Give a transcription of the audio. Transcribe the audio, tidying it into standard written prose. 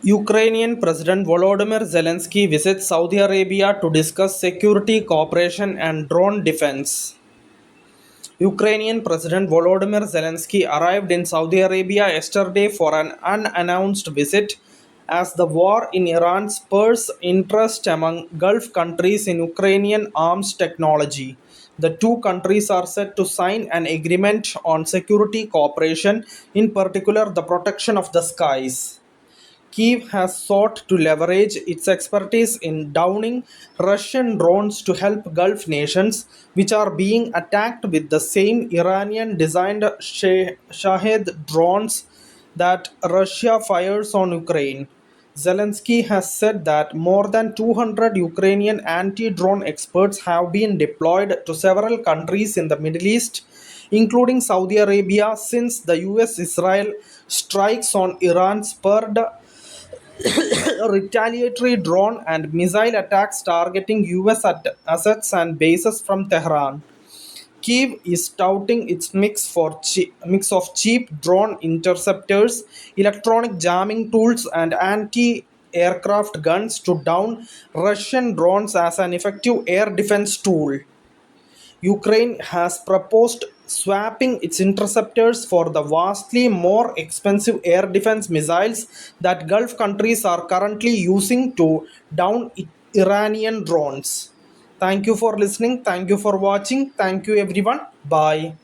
Ukrainian President Volodymyr Zelensky visits Saudi Arabia to discuss security cooperation and drone defense. Ukrainian President Volodymyr Zelensky arrived in Saudi Arabia yesterday for an unannounced visit as the war in Iran spurs interest among Gulf countries in Ukrainian arms technology. The two countries are set to sign an agreement on security cooperation, in particular, the protection of the skies. Kiev has sought to leverage its expertise in downing Russian drones to help Gulf nations, which are being attacked with the same Iranian designed Shahed drones that Russia fires on Ukraine. Zelensky has said that more than 200 Ukrainian anti drone experts have been deployed to several countries in the Middle East, including Saudi Arabia, since the US Israel strikes on Iran spurred retaliatory drone and missile attacks targeting US assets and bases from Tehran. Kiev is touting its mix of cheap drone interceptors, electronic jamming tools, and anti-aircraft guns to down Russian drones as an effective air defense tool. Ukraine has proposed swapping its interceptors for the vastly more expensive air defense missiles that Gulf countries are currently using to down Iranian drones. Thank you for listening. Thank you for watching. Thank you, everyone. Bye.